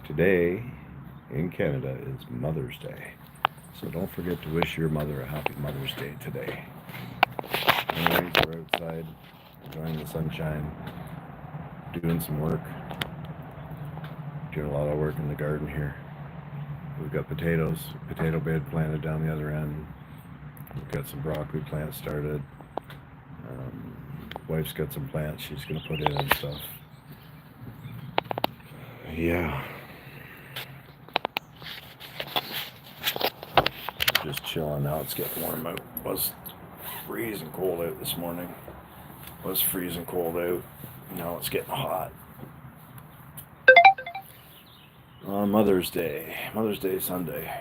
Today in Canada is Mother's Day. So don't forget to wish your mother a happy Mother's Day today. Anyways, we're outside enjoying the sunshine, doing some work. Doing a lot of work in the garden here. We've got potato bed planted down the other end. We've got some broccoli plants started. Wife's got some plants she's going to put in and stuff. Yeah. Just chilling now. It's getting warm out. It was freezing cold out this morning. It was freezing cold out. Now it's getting hot. On Mother's Day Sunday.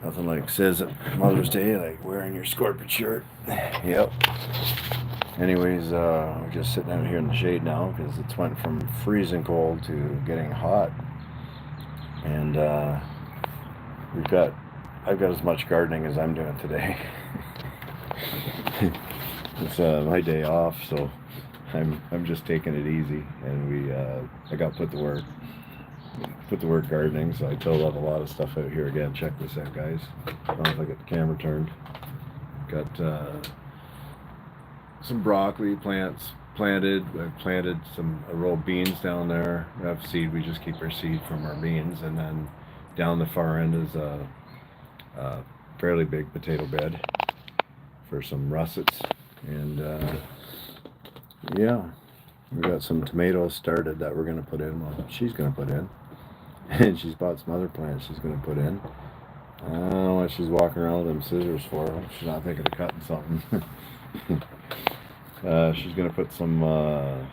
Nothing like says Mother's Day like wearing your scorpion shirt. Yep. Anyways, we're just sitting out here in the shade now because it's went from freezing cold to getting hot. And I've got as much gardening as I'm doing today. It's my day off, so I'm just taking it easy, and I got put to work gardening, so I tilled up a lot of stuff out here again. Check this out, guys. I don't know if I got the camera turned. Got some broccoli plants planted. I've planted a row of beans down there. We have seed. We just keep our seed from our beans, and then down the far end is a fairly big potato bed for some russets, and yeah, we got some tomatoes started that we're going to put in. Well, she's going to put in, and she's bought some other plants she's going to put in. I don't know what she's walking around with them scissors for. She's not thinking of cutting something. She's going to put some, what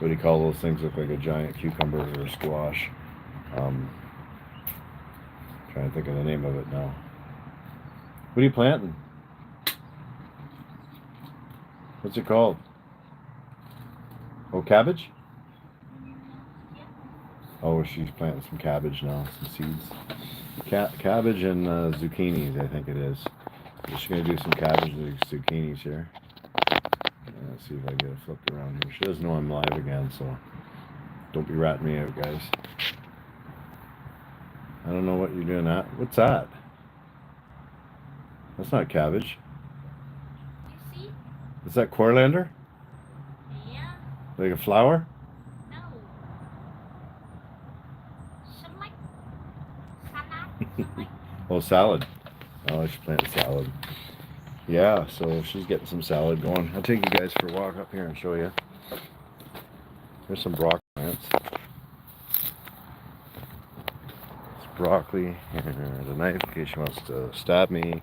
do you call those things? Look like a giant cucumber or a squash. Trying to think of the name of it now. What are you planting? What's it called? Oh, cabbage? Oh, she's planting some cabbage now, some seeds. Cabbage and zucchinis, I think it is. She's going to do some cabbage and zucchinis here. Let's see if I get it flipped around here. She doesn't know I'm live again, so don't be ratting me out, guys. I don't know what you're doing at. What's that? That's not cabbage. You see? Is that coriander? Yeah. Like a flower? No. Some like salad. Oh, salad. Oh, I should plant salad. Yeah, so she's getting some salad going. I'll take you guys for a walk up here and show you. There's some broccoli plants. It's broccoli and a knife in case she wants to stab me.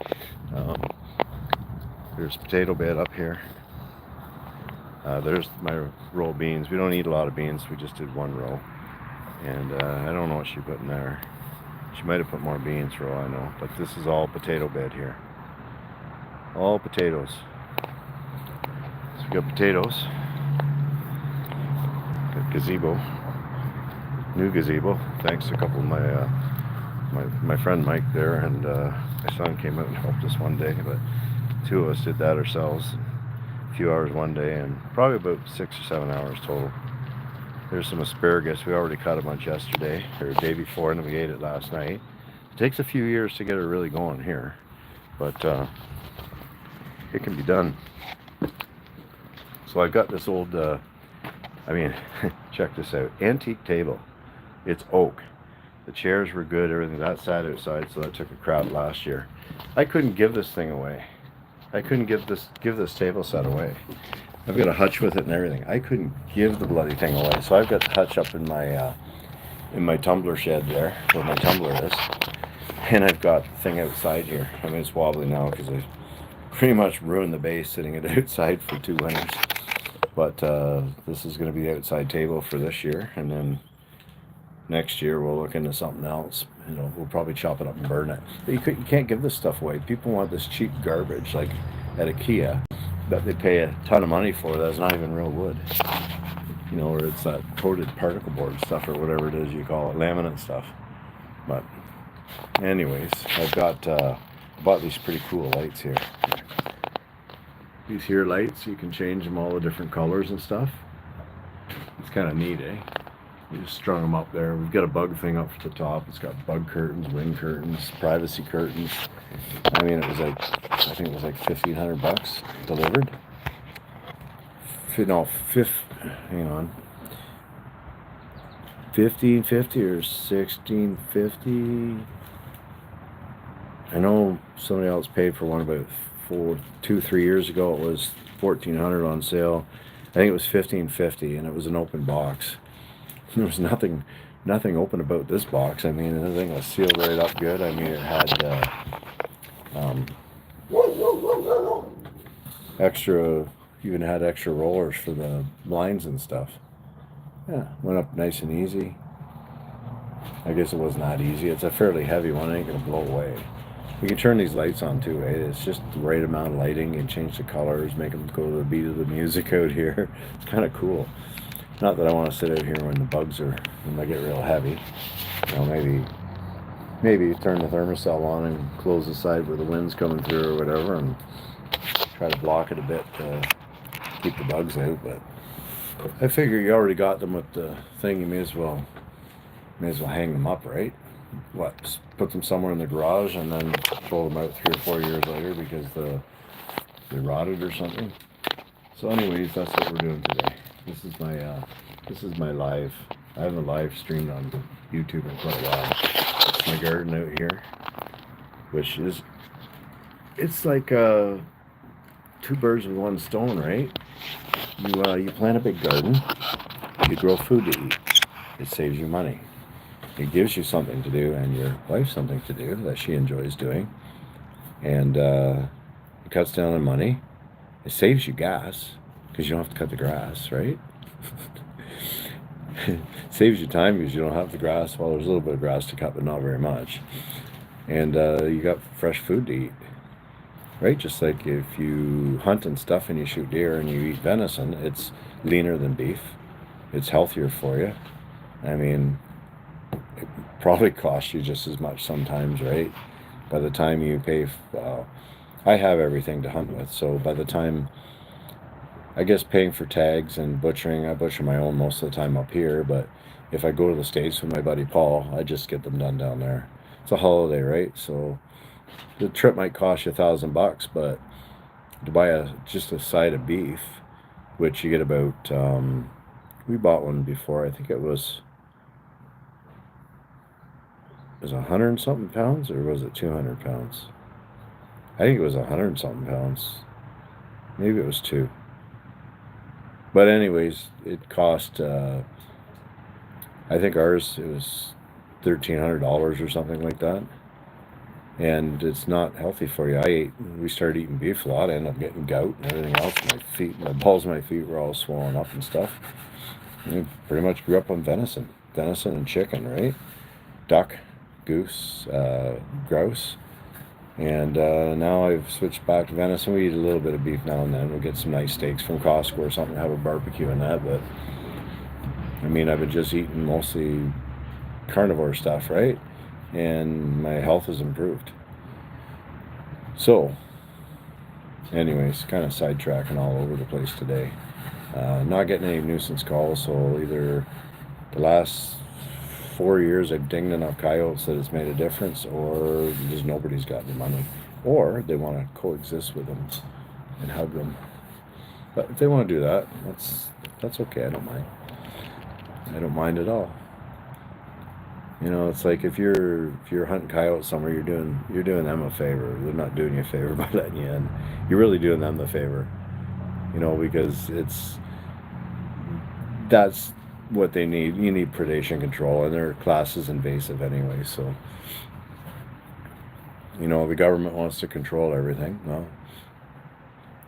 There's a potato bed up here. There's my row of beans. We don't eat a lot of beans. We just did one row. And I don't know what she put in there. She might have put more beans for all I know. But this is all potato bed here. All potatoes. So we got potatoes. Got gazebo. New gazebo. Thanks to a couple of my friend Mike there, and my son came out and helped us one day. But two of us did that ourselves. A few hours one day, and probably about 6 or 7 hours total. There's some asparagus. We already cut a bunch yesterday, or the day before, and we ate it last night. It takes a few years to get her really going here, but it can be done. So I've got this old, check this out, antique table. It's oak. The chairs were good, everything. That sat outside, so that took a crowd last year. I couldn't give this thing away. I couldn't give this table set away. I've got a hutch with it and everything. I couldn't give the bloody thing away. So I've got the hutch up in my tumbler shed there, where my tumbler is. And I've got the thing outside here. I mean, it's wobbly now because I pretty much ruined the base sitting it outside for 2 winters. But this is going to be the outside table for this year. And then next year we'll look into something else. You know, we'll probably chop it up and burn it. But you can't give this stuff away. People want this cheap garbage, like at IKEA, that they pay a ton of money for. That's not even real wood. You know, or it's that coated particle board stuff or whatever it is you call it, laminate stuff. But anyways, I've bought these pretty cool lights here. These here lights, you can change them all the different colors and stuff. It's kind of neat, eh? We just strung them up there. We've got a bug thing up at the top. It's got bug curtains, wing curtains, privacy curtains. I mean, it was like, I think it was like $1,500 delivered. No, hang on. 1550 or 1650. I know somebody else paid for one about 3 years ago. It was 1400 on sale. I think it was 1550, and it was an open box. There was nothing open about this box. I mean, the thing was sealed right up good. I mean, it had even had extra rollers for the blinds and stuff. Yeah, went up nice and easy. I guess it wasn't that easy. It's a fairly heavy one. It ain't gonna blow away. You can turn these lights on too, right? It's just the right amount of lighting and change the colors, make them go to the beat of the music out here. It's kind of cool. Not that I want to sit out here when they get real heavy. You know, maybe turn the thermostat on and close the side where the wind's coming through or whatever, and try to block it a bit to keep the bugs out. But I figure you already got them with the thing. You may as well hang them up, right? What? Put them somewhere in the garage and then pull them out 3 or 4 years later because they rotted or something. So, anyways, that's what we're doing today. This is my live. I haven't live streamed on YouTube in quite a while. It's my garden out here, which is, it's like 2 birds with 1 stone, right? You plant a big garden, you grow food to eat. It saves you money. It gives you something to do, and your wife something to do that she enjoys doing, and it cuts down on money. It saves you gas because you don't have to cut the grass, right? Saves you time because you don't have the grass. Well, there's a little bit of grass to cut, but not very much. And you got fresh food to eat, right? Just like if you hunt and stuff and you shoot deer and you eat venison, it's leaner than beef. It's healthier for you. I mean, it probably costs you just as much sometimes, right? By the time you pay, I have everything to hunt with, so by the time, I guess paying for tags and butchering, I butcher my own most of the time up here, but if I go to the States with my buddy Paul, I just get them done down there. It's a holiday, right? So the trip might cost you $1,000, but to buy just a side of beef, which you get about, we bought one before, I think it was 100 and something pounds, or was it 200 pounds? I think it was 100 and something pounds. Maybe it was 2. But anyways, it cost, I think ours, it was $1,300 or something like that. And it's not healthy for you. We started eating beef a lot. I ended up getting gout and everything else. My balls of my feet were all swollen up and stuff. I pretty much grew up on venison and chicken, right? Duck, goose, grouse. And now I've switched back to venison. We eat a little bit of beef now and then. We'll get some nice steaks from Costco or something, have a barbecue and that. But, I mean, I've been just eating mostly carnivore stuff, right? And my health has improved. So, anyways, kind of sidetracking all over the place today. Not getting any nuisance calls, so either the last 4 years I've dinged enough coyotes that it's made a difference, or just nobody's got the money, or they want to coexist with them and hug them. But if they want to do that, that's okay. I don't mind. I don't mind at all. You know, it's like if you're hunting coyotes somewhere, you're doing them a favor. They're not doing you a favor by letting you in. You're really doing them the favor. You know, because that's what they need. You need predation control, and their class is invasive anyway. So, you know, the government wants to control everything. Well,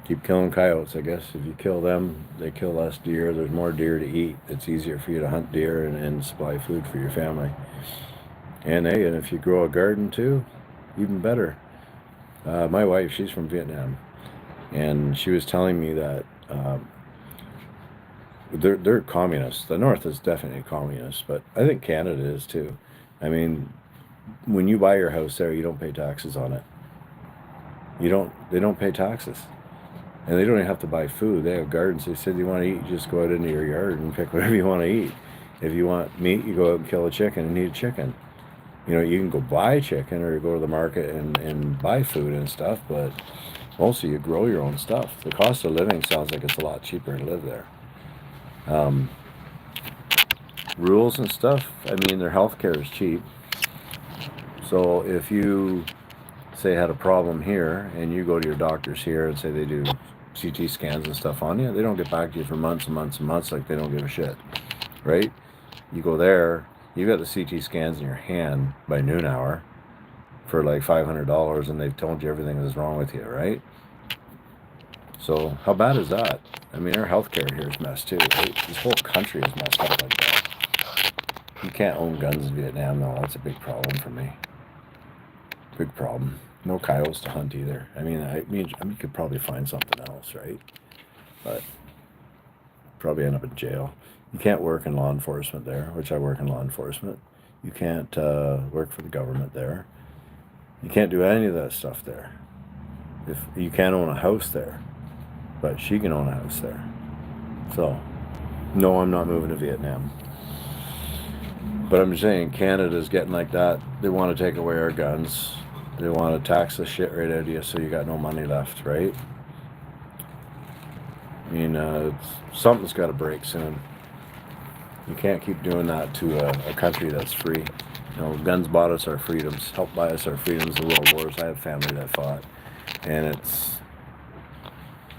keep killing coyotes, I guess. If you kill them, they kill less deer. There's more deer to eat. It's easier for you to hunt deer and supply food for your family. And if you grow a garden too, even better. My wife, she's from Vietnam, and she was telling me that they're communists. The North is definitely communist, but I think Canada is too. I mean, when you buy your house there, you don't pay taxes on it. They don't pay taxes. And they don't even have to buy food. They have gardens. They said you want to eat, you just go out into your yard and pick whatever you want to eat. If you want meat, you go out and kill a chicken and eat a chicken. You know, you can go buy chicken or you go to the market and buy food and stuff, but mostly you grow your own stuff. The cost of living sounds like it's a lot cheaper to live there. Um, Rules and stuff, I mean, their healthcare is cheap. So if you say had a problem here and you go to your doctors here and say they do CT scans and stuff on you, they don't get back to you for months and months and months, like they don't give a shit, right? You go there, you got the CT scans in your hand by noon hour for like $500 and they've told you everything that's wrong with you, right? So how bad is that? I mean, our healthcare here is messed too, right? This whole country is messed up like that. You can't own guns in Vietnam though, that's a big problem for me. Big problem. No coyotes to hunt either. I mean, you could probably find something else, right? But probably end up in jail. You can't work in law enforcement there, which I work in law enforcement. You can't work for the government there. You can't do any of that stuff there. If you can't own a house there, but she can own a house there. So, no, I'm not moving to Vietnam. But I'm just saying, Canada's getting like that. They want to take away our guns. They want to tax the shit right out of you, so you got no money left, right? I mean, something's got to break soon. You can't keep doing that to a country that's free. You know, guns bought us our freedoms, helped buy us our freedoms, the world wars. I have family that fought, and it's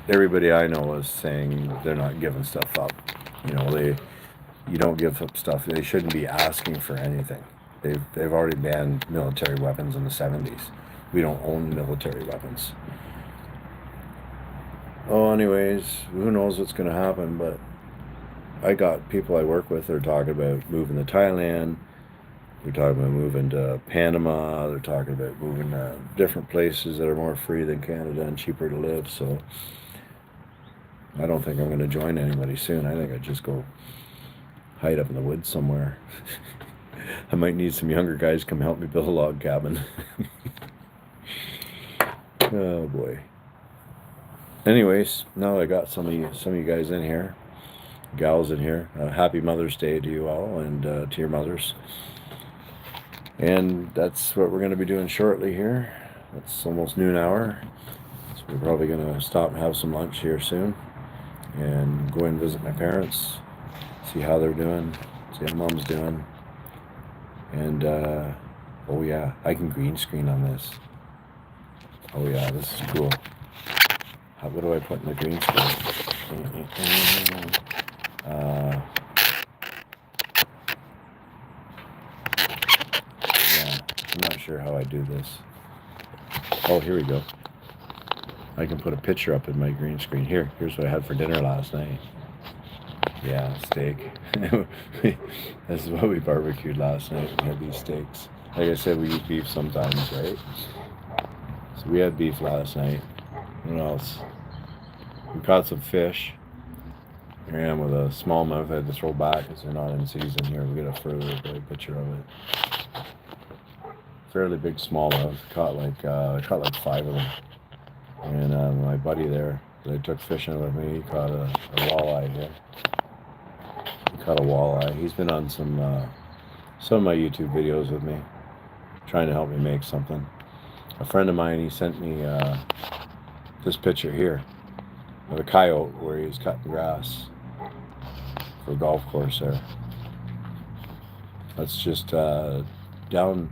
everybody I know is saying they're not giving stuff up. You know, you don't give up stuff. They shouldn't be asking for anything. They've already banned military weapons in the 70s. We don't own military weapons. Oh, anyways, who knows what's going to happen, but I got people I work with, they're talking about moving to Thailand. They're talking about moving to Panama. They're talking about moving to different places that are more free than Canada and cheaper to live. So I don't think I'm going to join anybody soon. I think I'd just go hide up in the woods somewhere. I might need some younger guys to come help me build a log cabin. Oh boy. Anyways, now I got some of you guys in here, gals in here. Happy Mother's Day to you all and to your mothers. And that's what we're going to be doing shortly here. It's almost noon hour, so we're probably going to stop and have some lunch here soon and go and visit my parents, see how they're doing, see how mom's doing. And oh yeah, I can green screen on this. Oh yeah, this is cool. What do I put in the green screen? Yeah, I'm not sure how I do this. Oh, here we go. I can put a picture up in my green screen. Here's what I had for dinner last night. Yeah, steak. This is what we barbecued last night. We had these steaks. Like I said, we eat beef sometimes, right? So we had beef last night. What else? We caught some fish. Here I am with a smallmouth I had to throw back because they're not in season here. We got a further big picture of it. Fairly big smallmouth. Caught like 5 of them. And my buddy there that I took fishing with me, he caught a walleye here. He caught a walleye. He's been on some of my YouTube videos with me, trying to help me make something. A friend of mine, he sent me this picture here of a coyote where he's cutting grass for a golf course there. That's just down,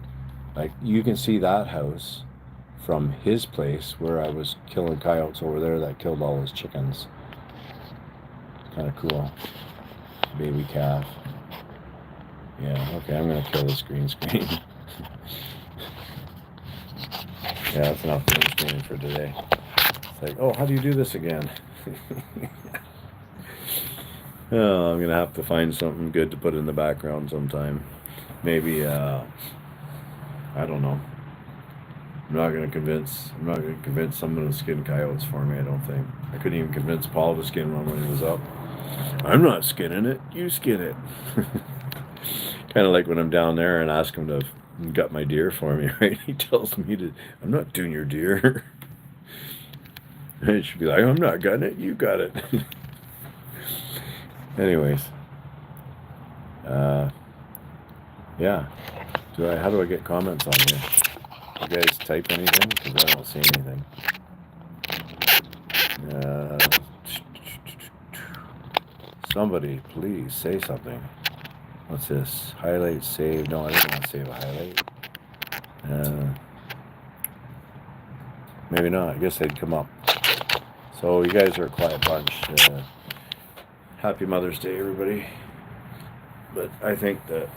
like you can see that house from his place where I was killing coyotes over there that killed all his chickens. Kind of cool. Baby calf. Yeah, okay, I'm gonna kill this green screen. Yeah, that's enough green screening for today. It's like, oh, how do you do this again? Oh, I'm gonna have to find something good to put in the background sometime. Maybe I don't know. I'm not gonna convince someone to skin coyotes for me, I don't think. I couldn't even convince Paul to skin one when he was up. I'm not skinning it, you skin it. Kind of like when I'm down there and ask him to gut my deer for me, right? He tells me I'm not doing your deer. And it should be like, I'm not gutting it, you got it. Anyways, Yeah. How do I get comments on here? You guys type anything? Because I don't see anything. Somebody, please say something. What's this? Highlight, save. No, I didn't want to save a highlight. Maybe not. I guess they'd come up. So you guys are a quiet bunch. Happy Mother's Day, everybody. But I think that,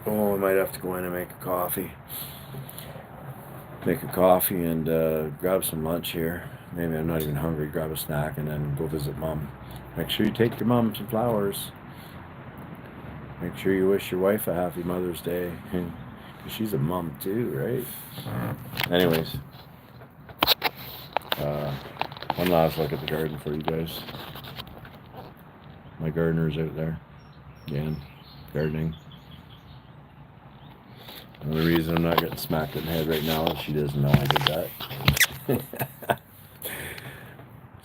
I might have to go in and make a coffee. Make a coffee and grab some lunch here. Maybe I'm not even hungry. Grab a snack and then go visit Mom. Make sure you take your mom some flowers. Make sure you wish your wife a happy Mother's Day. Because she's a mom too, right? Anyways. One last look at the garden for you guys. My gardener's out there. Again, gardening. And the reason I'm not getting smacked in the head right now is she doesn't know I did that.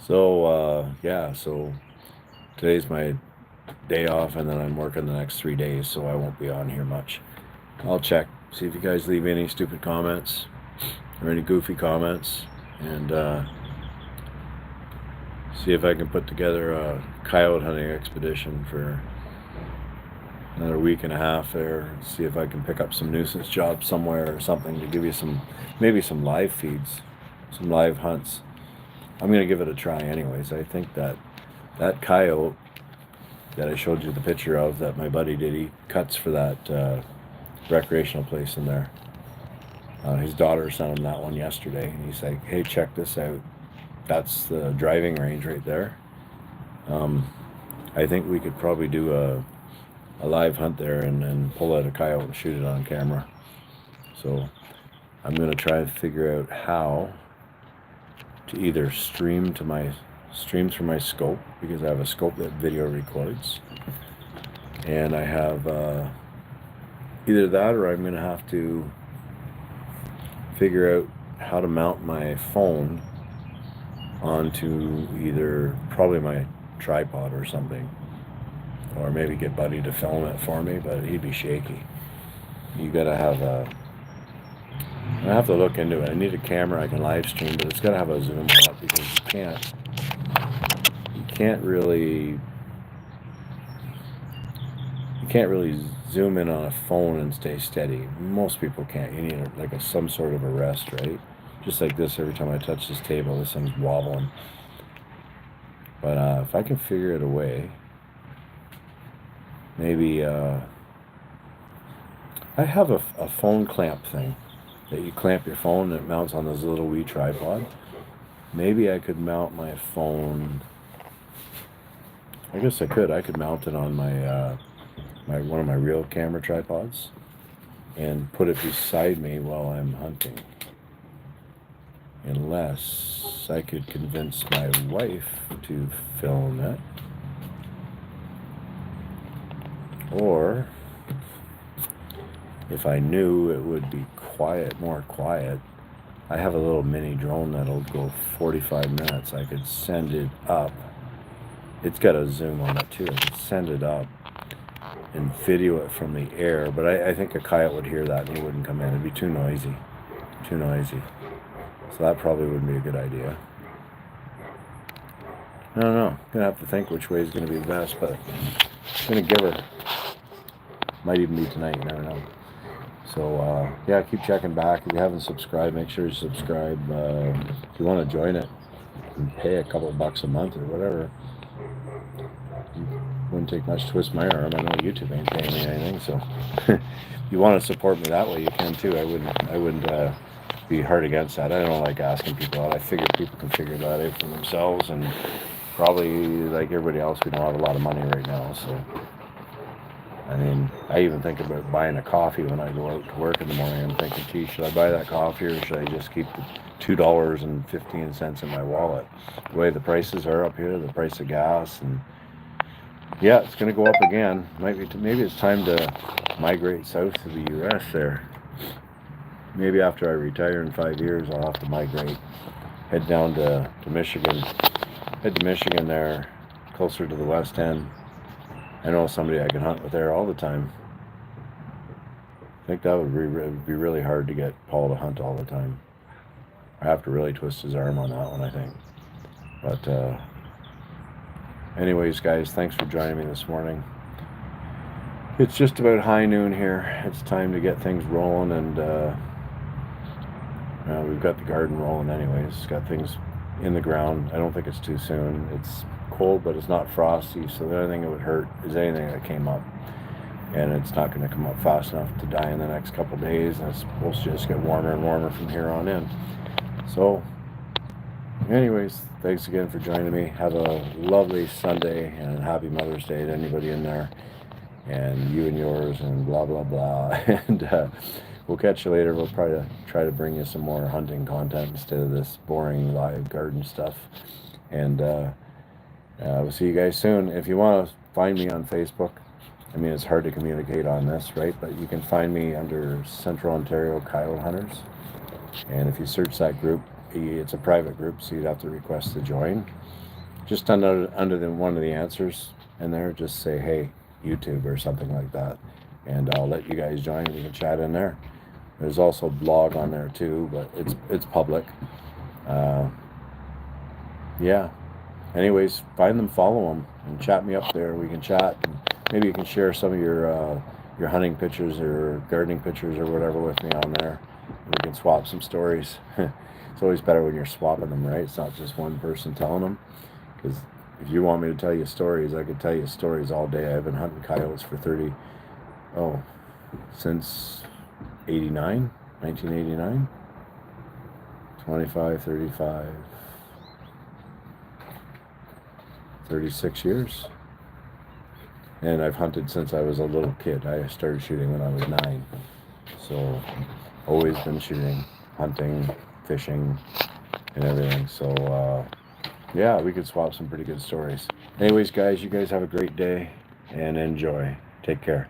So today's my day off, and then I'm working the next 3 days, so I won't be on here much. I'll check, see if you guys leave any stupid comments or any goofy comments, and see if I can put together a coyote hunting expedition for another week and a half there. See if I can pick up some nuisance jobs somewhere or something to give you maybe some live feeds, some live hunts. I'm going to give it a try anyways. I think that coyote that I showed you the picture of that my buddy did, he cuts for that recreational place in there. His daughter sent him that one yesterday, and he's like, hey, check this out. That's the driving range right there. I think we could probably do a live hunt there and pull out a coyote and shoot it on camera. So I'm going to try and figure out how to either stream through my scope, because I have a scope that video records, and I have either that, or I'm going to have to figure out how to mount my phone onto either probably my tripod or something, or maybe get Buddy to film it for me, but he'd be shaky. You gotta have I have to look into it. I need a camera I can live stream, but it's gotta have a zoom on it, because you can't really zoom in on a phone and stay steady. Most people can't. You need some sort of a rest, right? Just like this, every time I touch this table, this thing's wobbling. But if I can figure it a way, maybe I have a phone clamp thing that you clamp your phone and it mounts on this little wee tripod. Maybe I could mount my phone. I guess I could. I could mount it on my one of my real camera tripods and put it beside me while I'm hunting. Unless I could convince my wife to film it. Or if I knew it would be more quiet, I have a little mini drone that'll go 45 minutes. I could send it up. It's got a zoom on it too. I could send it up and video it from the air, but I think a coyote would hear that and he wouldn't come in. It'd be too noisy. So that probably wouldn't be a good idea. I don't know. I'm going to have to think which way is going to be the best, but I'm going to give her. Might even be tonight, you never know. So, yeah, keep checking back. If you haven't subscribed, make sure you subscribe. If you want to join it and pay a couple bucks a month or whatever, wouldn't take much to twist my arm. I know YouTube ain't paying me anything, so if you want to support me that way, you can too. I wouldn't be hard against that. I don't like asking people out. I figure people can figure that out for themselves, and probably like everybody else, we don't have a lot of money right now, so I mean, I even think about buying a coffee when I go out to work in the morning. I'm thinking, gee, should I buy that coffee, or should I just keep the $2.15 in my wallet? The way the prices are up here, the price of gas, and yeah, it's going to go up again. Maybe it's time to migrate south to the U.S. there. Maybe after I retire in 5 years, I'll have to migrate, head down to Michigan, head to Michigan there, closer to the West End, I know somebody I can hunt with there all the time. I think that would be really hard to get Paul to hunt all the time. I have to really twist his arm on that one, I think. But anyways, guys, thanks for joining me this morning. It's just about high noon here. It's time to get things rolling, and we've got the garden rolling anyways. Got things in the ground. I don't think it's too soon. It's cold, but it's not frosty, so the only thing that would hurt is anything that came up. And it's not going to come up fast enough to die in the next couple days, and it's supposed to just get warmer and warmer from here on in. So anyways, thanks again for joining me. Have a lovely Sunday and happy Mother's Day to anybody in there, and you and yours, and blah blah blah. And we'll catch you later. We'll probably try to bring you some more hunting content instead of this boring live garden stuff. And we'll see you guys soon. If you want to find me on Facebook, I mean, it's hard to communicate on this, right? But you can find me under Central Ontario Coyote Hunters. And if you search that group, it's a private group, so you'd have to request to join. Just under one of the answers in there, just say, hey, YouTube or something like that. And I'll let you guys join. We can chat in there. There's also a blog on there too, but it's public. Yeah. Anyways, find them, follow them, and chat me up there. We can chat. And maybe you can share some of your hunting pictures or gardening pictures or whatever with me on there. And we can swap some stories. It's always better when you're swapping them, right? It's not just one person telling them. Because if you want me to tell you stories, I could tell you stories all day. I've been hunting coyotes for since 1989. 25, 35, 36 years. And I've hunted since I was a little kid. I started shooting when I was 9. So, always been shooting, hunting, fishing, and everything. So, yeah, we could swap some pretty good stories. Anyways, guys, you guys have a great day and enjoy. Take care.